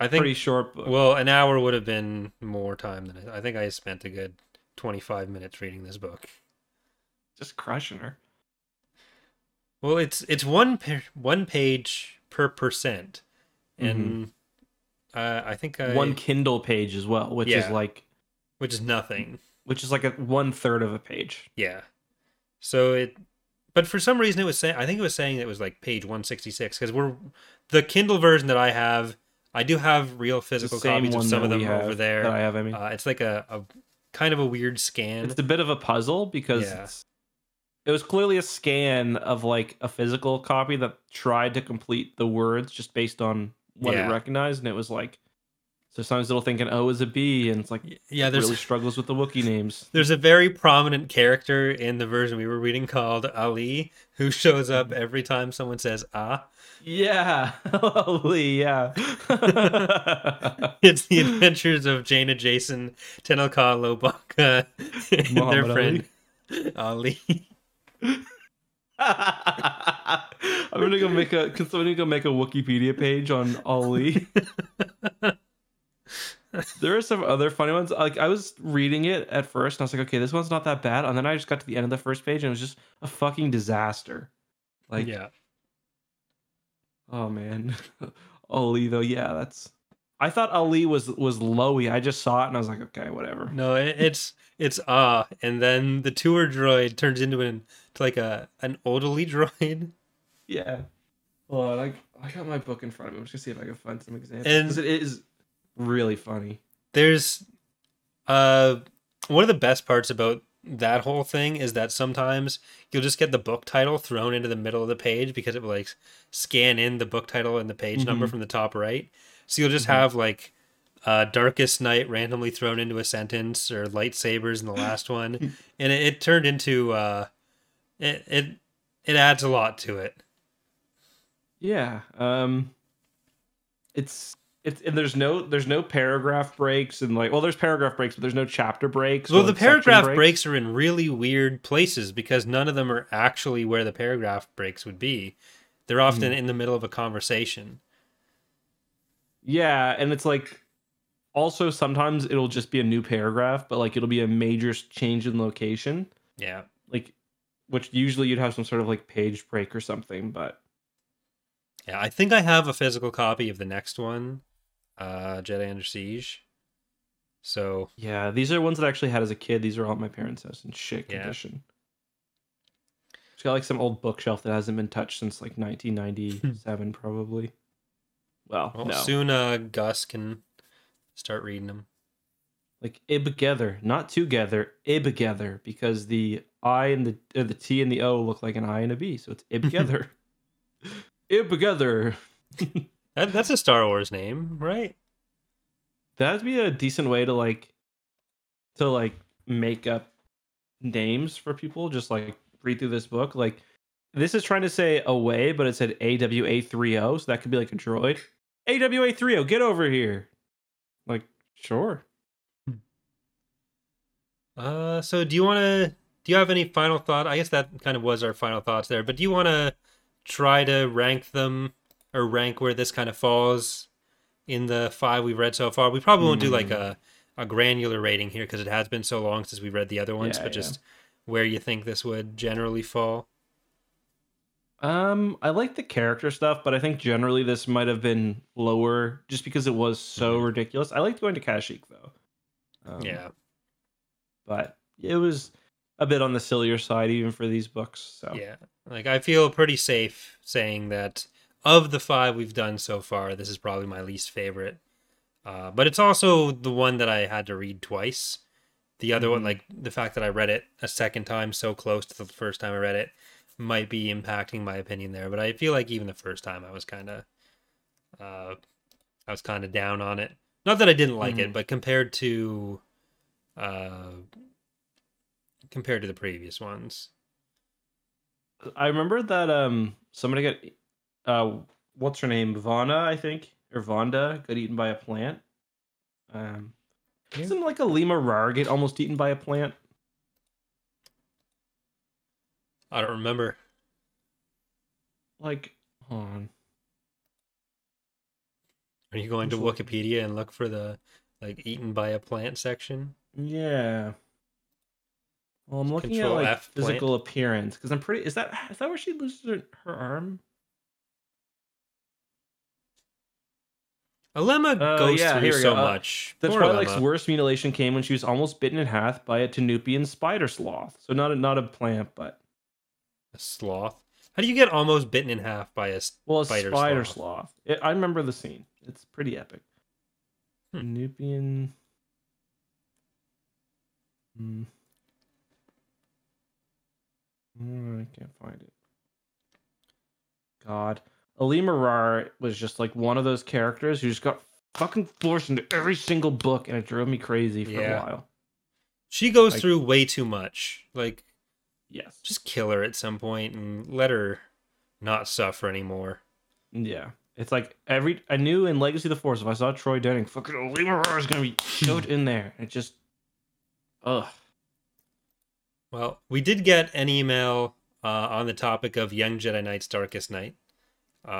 I think pretty short book. Well, an hour would have been more time than I think I spent a good 25 minutes reading this book. Just crushing her. Well, it's one page per percent, and I think one Kindle page as well, which is nothing, which is like a 1/3 of a page. Yeah. So but for some reason I think it was saying it was like page 166 because the Kindle version that I have. I do have real physical copies of some of them over there. That I have. I mean, it's like a kind of a weird scan. It's a bit of a puzzle because it was clearly a scan of like a physical copy that tried to complete the words just based on what it recognized, and it was like, so sometimes it'll think an O is a B, and it's like, it really struggles with the Wookiee names. There's a very prominent character in the version we were reading called Ali, who shows up every time someone says "ah." Yeah, Ali. Yeah. It's the adventures of Jaina Jason, Tenelka Lobaka, and their friend Ali. I'm gonna go make a. Can somebody go make a Wikipedia page on Ali? There are some other funny ones. Like, I was reading it at first, and I was like, okay, this one's not that bad. And then I just got to the end of the first page, and it was just a fucking disaster. Like, yeah. Oh man, Ali though. Yeah, that's. I thought Ali was Loey. I just saw it, and I was like, okay, whatever. No, it's and then the tour droid turns into an orderly droid. Yeah. Hold on, I got my book in front of me. I'm just gonna see if I can find some examples. Because it is really funny. There's one of the best parts about that whole thing is that sometimes you'll just get the book title thrown into the middle of the page because it will like scan in the book title and the page number from the top right. So you'll just have like Darkest Night randomly thrown into a sentence, or lightsabers in the last one, and it turned into it adds a lot to it. Yeah. It's and there's no paragraph breaks, and like, well, there's paragraph breaks, but there's no chapter breaks. Well, the paragraph breaks are in really weird places because none of them are actually where the paragraph breaks would be. They're often in the middle of a conversation. Yeah, and it's like, also sometimes it'll just be a new paragraph, but like it'll be a major change in location. Yeah. Like, which usually you'd have some sort of like page break or something, but yeah, I think I have a physical copy of the next one, Jedi Under Siege. So yeah, these are ones that I actually had as a kid. These are all at my parents' house in shit condition. It's got like some old bookshelf that hasn't been touched since like 1997, probably. Well, no. Soon Gus can start reading them. Like together, not together, together, because the I and the T and the O look like an I and a B, so it's together. Together. That's a Star Wars name, right? That'd be a decent way to make up names for people. Just like read through this book. Like, this is trying to say away, but it said AWA30, so that could be like a droid. AWA30, get over here. Like, sure. So do you have any final thought? I guess that kind of was our final thoughts there, but do you want to try to rank them, or rank where this kind of falls in the 5 we've read so far? We probably won't do like a granular rating here because it has been so long since we read the other ones, but just where you think this would generally fall. I like the character stuff, but I think generally this might have been lower just because it was so ridiculous. I liked going to Kashyyyk though. Yeah. But it was a bit on the sillier side even for these books. So yeah, like I feel pretty safe saying that of the 5 we've done so far, this is probably my least favorite. But it's also the one that I had to read twice. The other one, like the fact that I read it a second time so close to the first time I read it, might be impacting my opinion there. But I feel like even the first time I was kind of down on it. Not that I didn't like it, but compared to the previous ones. I remember that somebody got what's her name, Vana, I think, or Vonda, got eaten by a plant. Doesn't like a lemur rar get almost eaten by a plant? I don't remember. Like, hold on. Are you going to Wikipedia and look for the like eaten by a plant section? Yeah. Well, I'm looking Control at like F physical plant. appearance because I'm pretty. Is that where she loses her arm? Alemma goes Yeah. through Here we go. so much. The Poor Twilight's Alemma. worst mutilation came when she was almost bitten in half by a Tanupian spider sloth. So not a plant, but A sloth. How do you get almost bitten in half by a spider sloth? sloth. I remember the scene. It's pretty epic. Tanupian. I can't find it. God. Ali Marar was just like one of those characters who just got fucking forced into every single book, and it drove me crazy for a while. She goes through way too much. Like, yes, just kill her at some point and let her not suffer anymore. Yeah, it's like I knew in Legacy of the Force, if I saw Troy Denning, fucking Ali Marar is gonna be shoved in there. It just, ugh. Well, we did get an email on the topic of Young Jedi Knight's Darkest Night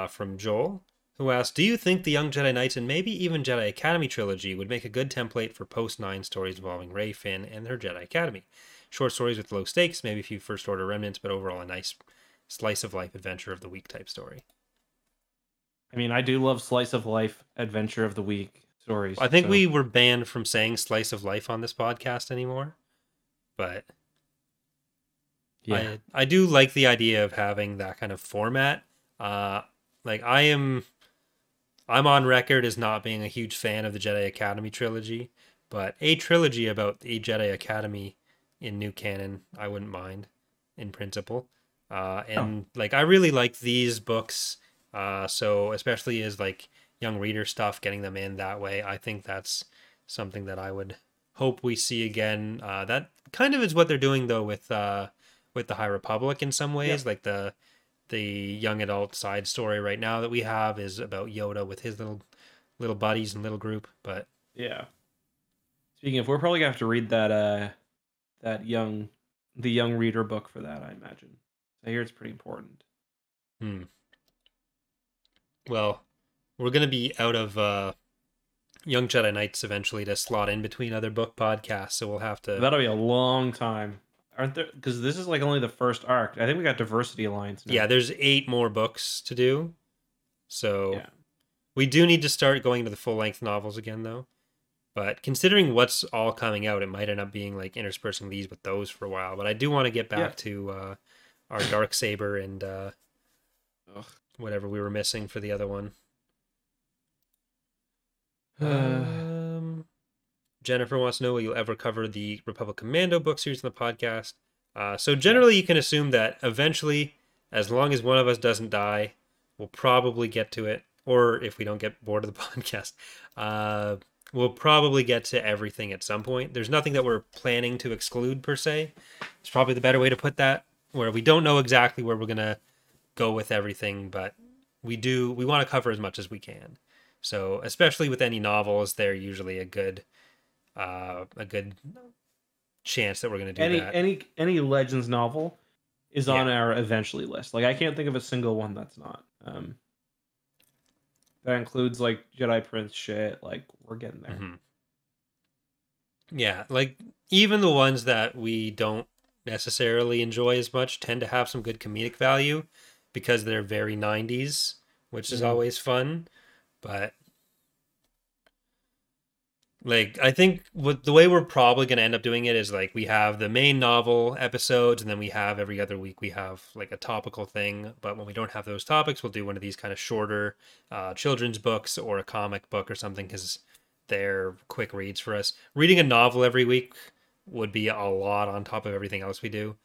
from Joel, who asked, do you think the Young Jedi Knights and maybe even Jedi Academy trilogy would make a good template for post-9 stories involving Rey, Finn, and their Jedi Academy? Short stories with low stakes, maybe a few First Order remnants, but overall a nice slice-of-life adventure of the week type story. I mean, I do love slice of life adventure of the week stories. I think we were banned from saying slice of life on this podcast anymore, but yeah, I do like the idea of having that kind of format. Like I'm on record as not being a huge fan of the Jedi Academy trilogy, but a trilogy about a Jedi Academy in new canon, I wouldn't mind in principle. Like I really like these books. So especially as like young reader stuff, getting them in that way, I think that's something that I would hope we see again. That kind of is what they're doing though with the High Republic in some ways. Like the young adult side story right now that we have is about Yoda with his little buddies and little group. But yeah. Speaking of, we're probably gonna have to read that the young reader book for that, I imagine. I hear it's pretty important. Well, we're gonna be out of Young Jedi Knights eventually to slot in between other book podcasts, so we'll have to. That'll be a long time, aren't there? Because this is like only the first arc. I think we got Diversity Alliance now. Yeah, there's 8 more books to do, so we do need to start going to the full length novels again, though. But considering what's all coming out, it might end up being like interspersing these with those for a while. But I do want to get back to our Darksaber and whatever we were missing for the other one. Jennifer wants to know, will you ever cover the Republic Commando book series on the podcast? So generally you can assume that eventually, as long as one of us doesn't die, we'll probably get to it. Or if we don't get bored of the podcast, we'll probably get to everything at some point. There's nothing that we're planning to exclude per se. It's probably the better way to put that, where we don't know exactly where we're going to go with everything, but we want to cover as much as we can. So especially with any novels, they're usually a good chance that we're going to do that. Any Legends novel is on our eventually list. Like I can't think of a single one that's not. That includes like Jedi Prince shit. Like we're getting there. Mm-hmm. Yeah, like even the ones that we don't necessarily enjoy as much tend to have some good comedic value because they're very 90s, which is always fun. But like I think the way we're probably going to end up doing it is like we have the main novel episodes, and then we have every other week we have like a topical thing. But when we don't have those topics, we'll do one of these kind of shorter children's books or a comic book or something, because they're quick reads for us. Reading a novel every week would be a lot on top of everything else we do,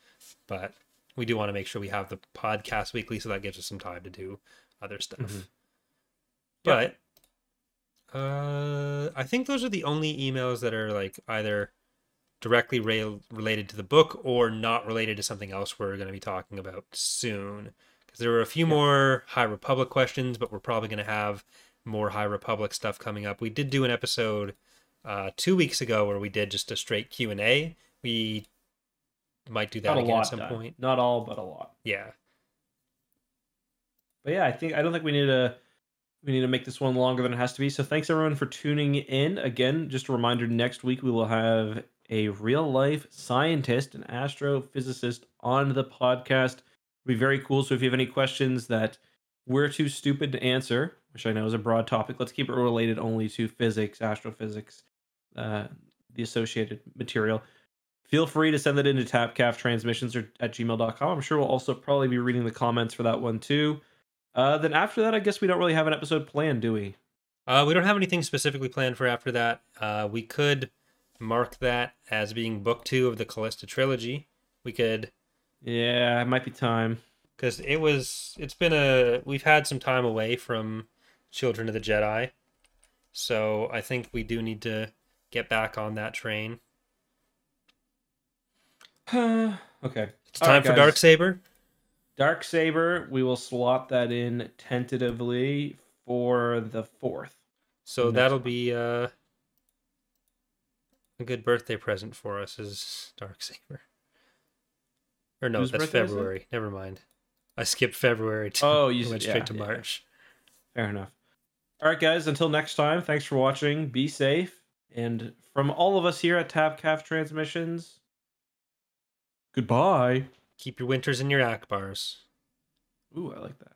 but we do want to make sure we have the podcast weekly, so that gives us some time to do other stuff. But I think those are the only emails that are like either directly related to the book or not related to something else we're going to be talking about soon. Because there were a few more High Republic questions, but we're probably going to have more High Republic stuff coming up. We did do an episode 2 weeks ago where we did just a straight Q&A. We might do that again at some point. Not all, but a lot. Yeah. But yeah, I don't think we need to make this one longer than it has to be. So thanks everyone for tuning in. Again, just a reminder, next week we will have a real life scientist and astrophysicist on the podcast. It'll be very cool. So if you have any questions that we're too stupid to answer, which I know is a broad topic, let's keep it related only to physics, astrophysics, the associated material. Feel free to send that into Tapcaf transmissions or at gmail.com. I'm sure we'll also probably be reading the comments for that one too. Then after that, I guess we don't really have an episode planned, do we? We don't have anything specifically planned for after that. We could mark that as being book 2 of the Callista trilogy. We could. Yeah, it might be time. Because we've had some time away from Children of the Jedi. So I think we do need to get back on that train. Okay. It's time for Darksaber. Darksaber, we will slot that in tentatively for the 4th. So that'll be a good birthday present for us is Darksaber. Or no, that's February. Never mind. I skipped February went straight to March. Fair enough. All right, guys, until next time, thanks for watching. Be safe. And from all of us here at Tapcaf Transmissions, goodbye. Keep your winters in your Akbars. Ooh, I like that.